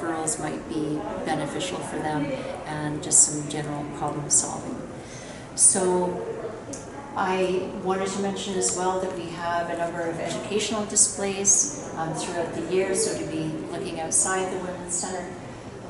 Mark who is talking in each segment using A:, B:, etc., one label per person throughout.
A: referrals might be beneficial for them, and just some general problem solving. So I wanted to mention as well that we have a number of educational displays throughout the year, so to be looking outside the Women's Center.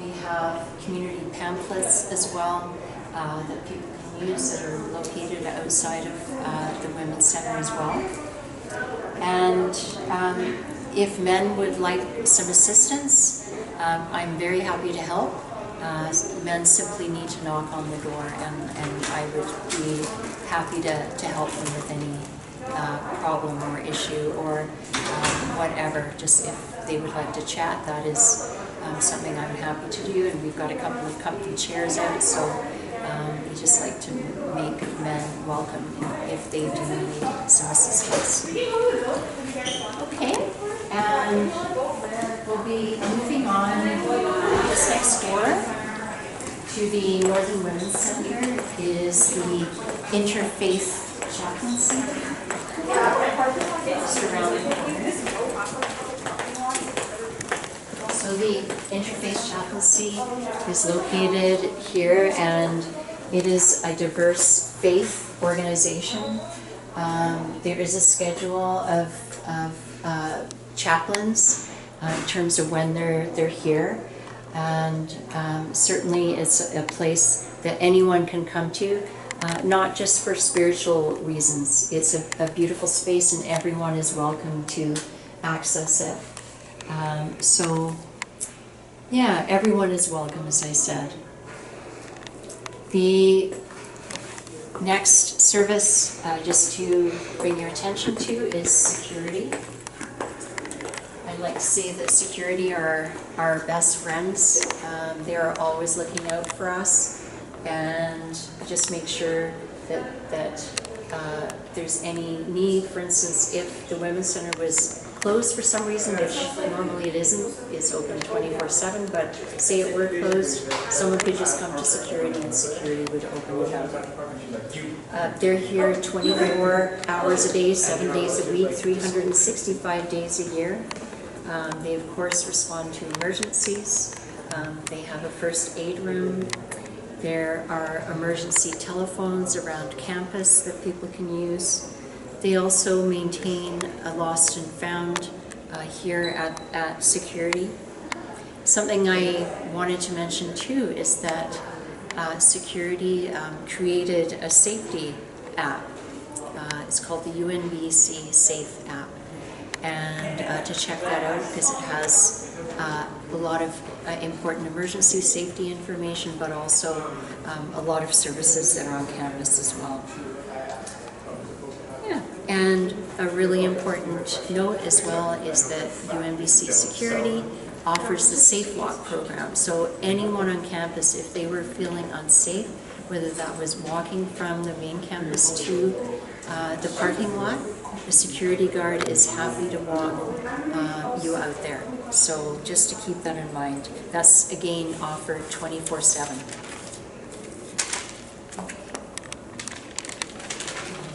A: We have community pamphlets as well that people can use that are located outside of the Women's Center as well. And if men would like some assistance, I'm very happy to help. Men simply need to knock on the door, and I would be happy to help them with any problem or issue or whatever. Just if they would like to chat, that is something I'm happy to do, and we've got a couple of comfy chairs out, so we just like to make men welcome if they do need some assistance. Okay, and we'll be moving on just next door to the Northern Women's Center is the Interfaith Chaplaincy. Just around the corner. So the Interfaith Chaplaincy is located here, and it is a diverse faith organization. There is a schedule of chaplains in terms of when they're here, and certainly it's a place that anyone can come to, not just for spiritual reasons. It's a beautiful space, and everyone is welcome to access it. So yeah, everyone is welcome, as I said. The next service, just to bring your attention to, is security. I'd like to say that security are our best friends. They are always looking out for us, and just make sure that there's any need. For instance, if the Women's Center was closed for some reason, which normally it isn't, it's open 24/7, but say it were closed, someone could just come to security and security would open it up. They're here 24 hours a day, 7 days a week, 365 days a year. They of course respond to emergencies. They have a first aid room. There are emergency telephones around campus that people can use. They also maintain a lost and found here at security. Something I wanted to mention too is that security created a safety app. It's called the UNBC Safe app. And to check that out, because it has a lot of important emergency safety information, but also a lot of services that are on campus as well. Yeah, and a really important note as well is that UNBC Security offers the Safe Walk program. So anyone on campus, if they were feeling unsafe, whether that was walking from the main campus to the parking lot, the security guard is happy to walk you out there. So just to keep that in mind. That's again offered 24/7. All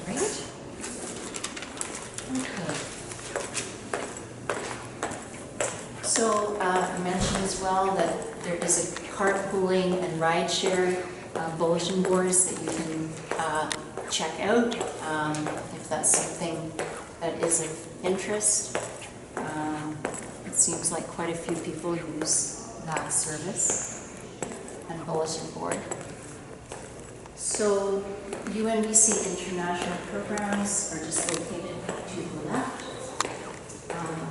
A: right. Okay. So I mentioned as well that there is a carpooling and rideshare bulletin boards that you can check out if that's something that is of interest. It seems like quite a few people use that service and bulletin board. So UNBC international programs are just located to the left,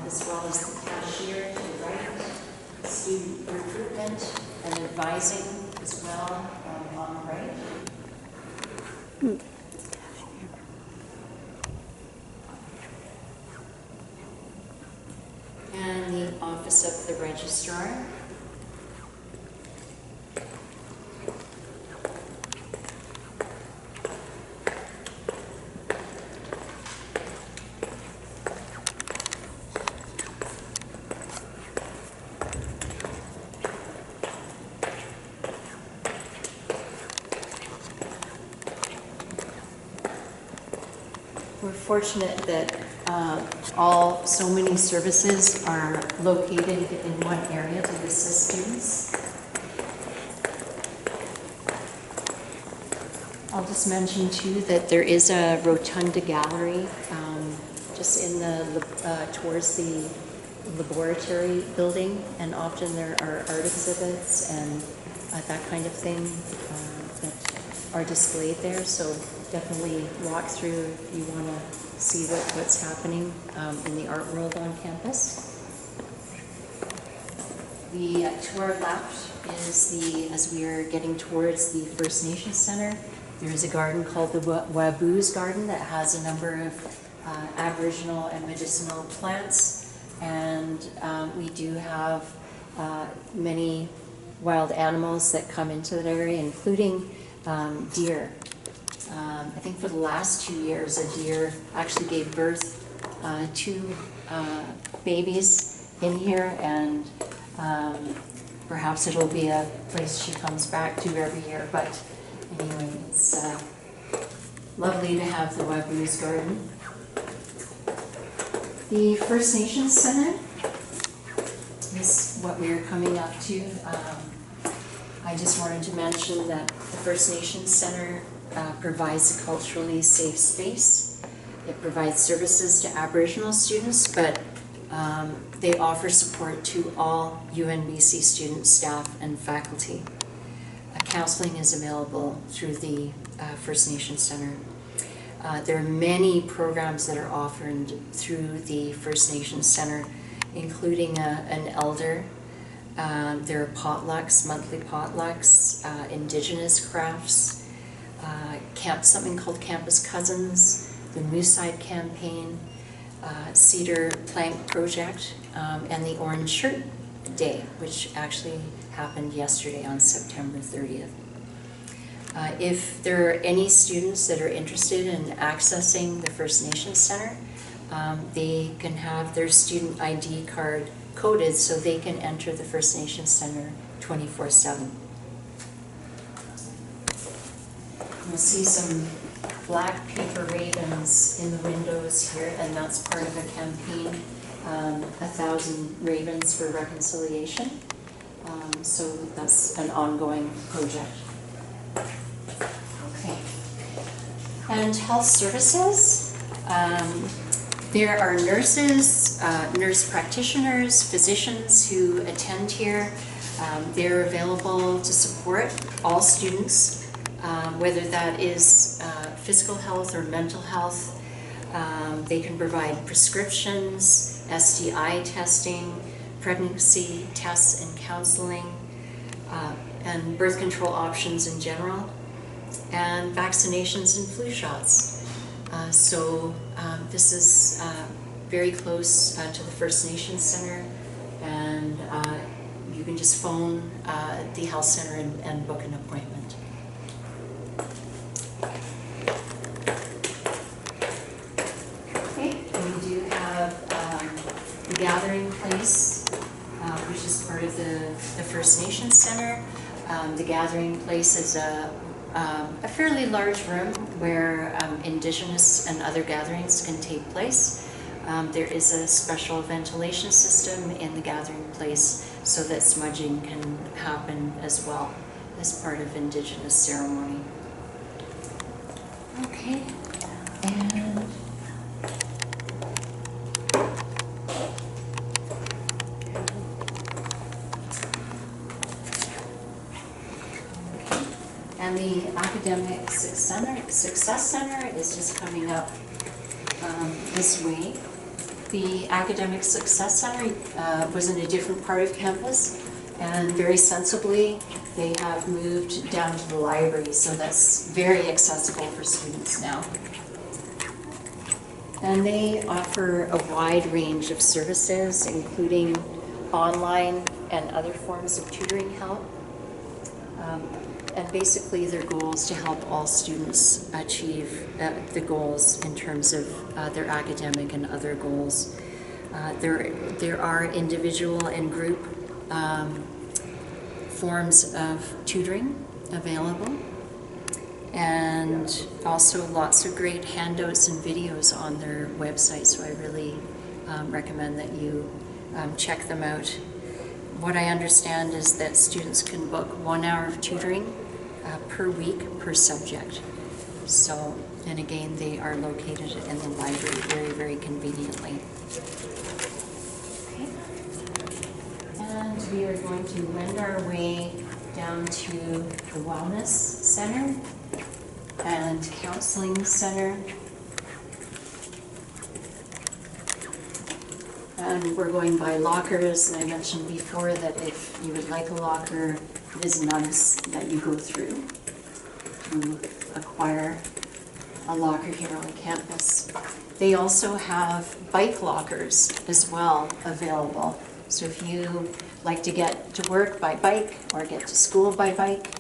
A: as well as the cashier to the right, student recruitment and advising as well on the right. And the office of the registrar. We're fortunate that so many services are located in one area to assist just mention too that there is a rotunda gallery just in the towards the laboratory building, and often there are art exhibits and that kind of thing that are displayed there. So definitely walk through if you want to see what's happening in the art world on campus. To our left is as we are getting towards the First Nations Center, there is a garden called the Waboo's Garden that has a number of Aboriginal and medicinal plants, and we do have many wild animals that come into that area, including deer. I think for the last 2 years, a deer actually gave birth to babies in here, and perhaps it'll be a place she comes back to every year. But anyway, it's lovely to have the Waboo's Garden. The First Nations Center is what we're coming up to. I just wanted to mention that the First Nations Center provides a culturally safe space. It provides services to Aboriginal students, but they offer support to all UNBC students, staff, and faculty. Counseling is available through the First Nations Center. There are many programs that are offered through the First Nations Center, including an elder. There are potlucks, monthly potlucks, Indigenous crafts, something called Campus Cousins, the Mooside Campaign, Cedar Plank Project, and the Orange Shirt Day, which actually happened yesterday on September 30th. If there are any students that are interested in accessing the First Nations Center, they can have their student ID card coded so they can enter the First Nations Center 24/7. You'll see some black paper ravens in the windows here, and that's part of a campaign, 1,000 Ravens for Reconciliation. So that's an ongoing project. Okay. And health services. There are nurses, nurse practitioners, physicians who attend here. They're available to support all students, whether that is physical health or mental health. They can provide prescriptions, STI testing, pregnancy tests and counseling, and birth control options in general, and vaccinations and flu shots. So this is very close to the First Nations Center, and you can just phone the health center and book an appointment. Okay, we do have the gathering place, which is part of the First Nations Center. The gathering place is a fairly large room where Indigenous and other gatherings can take place. There is a special ventilation system in the gathering place so that smudging can happen as well as part of Indigenous ceremony. Okay, and the Academic Success Center is just coming up this way. The Academic Success Center was in a different part of campus, and very sensibly they have moved down to the library, so that's very accessible for students now. And they offer a wide range of services, including online and other forms of tutoring help. And basically their goal is to help all students achieve the goals in terms of their academic and other goals. There are individual and group forms of tutoring available, and also lots of great handouts and videos on their website, so I really recommend that you check them out. What I understand is that students can book 1 hour of tutoring per week per subject. So, and again, they are located in the library very, very conveniently. Okay. And we are going to wend our way down to the Wellness Center and Counseling Center. And we're going by lockers, and I mentioned before that if you would like a locker, it is nuns that you go through to acquire a locker here on campus. They also have bike lockers as well available. So if you like to get to work by bike or get to school by bike,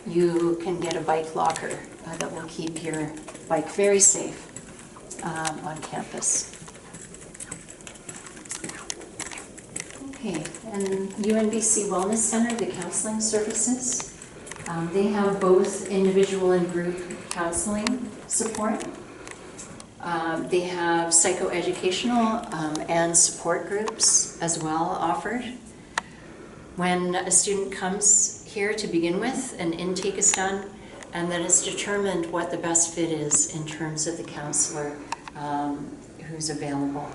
A: you can get a bike locker that will keep your bike very safe on campus. Okay, and UNBC Wellness Center, the counseling services, they have both individual and group counseling support. They have psychoeducational and support groups as well offered. When a student comes here to begin with, an intake is done, and then it's determined what the best fit is in terms of the counselor who's available.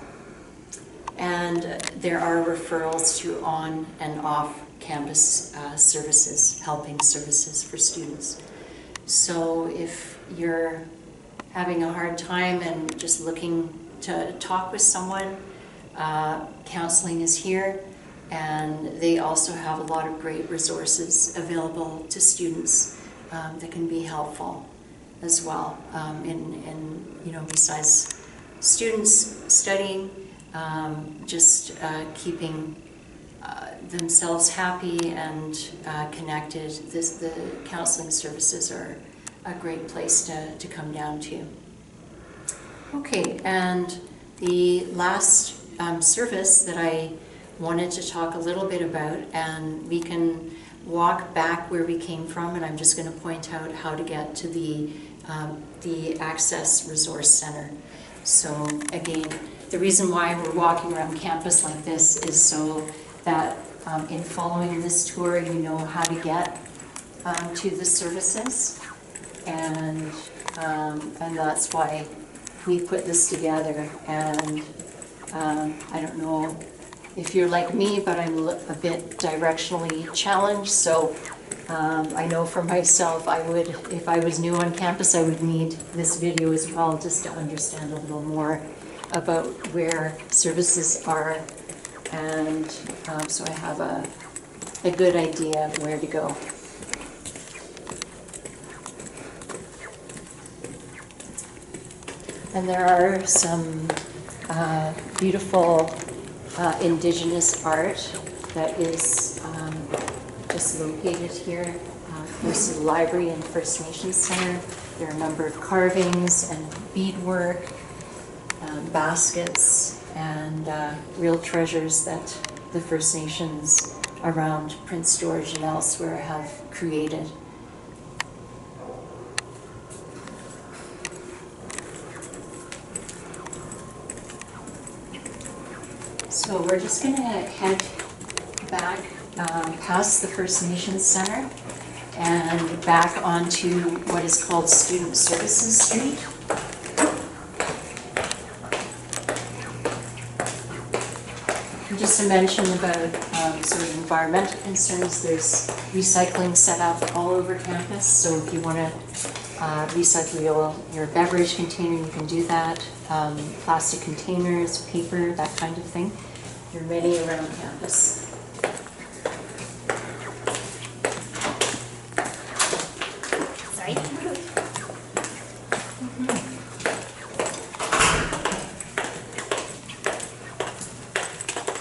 A: And there are referrals to on and off campus services, helping services for students. So if you're having a hard time and just looking to talk with someone, counseling is here, and they also have a lot of great resources available to students that can be helpful as well. Besides students studying, just keeping themselves happy and connected. The counseling services are a great place to come down to. Okay, and the last service that I wanted to talk a little bit about, and we can walk back where we came from, and I'm just going to point out how to get to the Access Resource Center. So again, the reason why we're walking around campus like this is so that in following this tour, you know how to get to the services, and that's why we put this together. And I don't know if you're like me, but I'm a bit directionally challenged, so I know for myself, if I was new on campus, I would need this video as well, just to understand a little more about where services are, and so I have a good idea of where to go. And there are some beautiful indigenous art that is just located here. There's the library and First Nations Center. There are a number of carvings and beadwork, baskets, and real treasures that the First Nations around Prince George and elsewhere have created. So we're just going to head back past the First Nations Center and back onto what is called Student Services Street. And just to mention about sort of environmental concerns, there's recycling set up all over campus, so if you want to recycle your beverage container, you can do that. Plastic containers, paper, that kind of thing. There are many around campus. Sorry.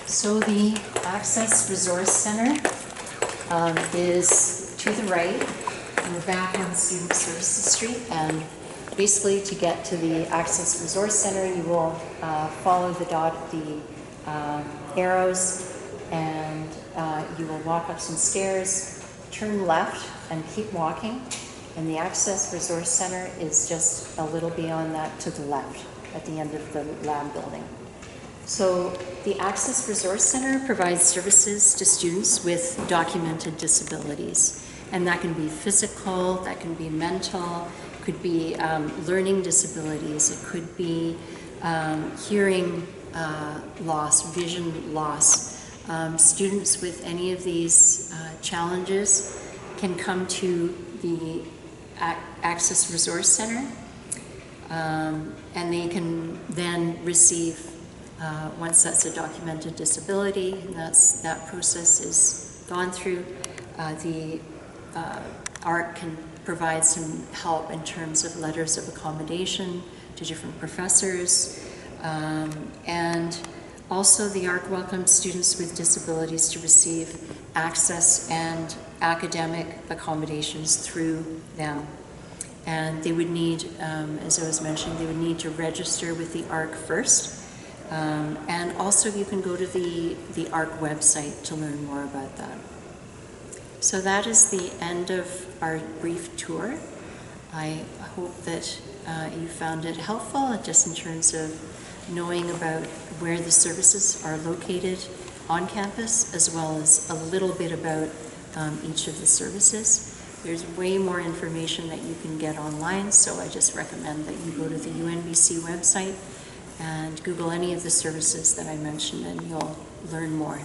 A: So the Access Resource Center is to the right. We're back on Student Services Street, and basically to get to the Access Resource Center, you will follow the arrows, and you will walk up some stairs, turn left, and keep walking. And the Access Resource Center is just a little beyond that to the left, at the end of the lab building. So the Access Resource Center provides services to students with documented disabilities. And that can be physical, that can be mental, could be learning disabilities, it could be hearing loss, vision loss. Students with any of these challenges can come to the Access Resource Center, and they can then receive, once that's a documented disability, and that process is gone through, the ARC can provide some help in terms of letters of accommodation to different professors, and also the ARC welcomes students with disabilities to receive access and academic accommodations through them. And they would need, as I was mentioning, they would need to register with the ARC first. And also you can go to the ARC website to learn more about that. So that is the end of our brief tour. I hope that you found it helpful, just in terms of knowing about where the services are located on campus, as well as a little bit about each of the services. There's way more information that you can get online, so I just recommend that you go to the UNBC website and Google any of the services that I mentioned, and you'll learn more.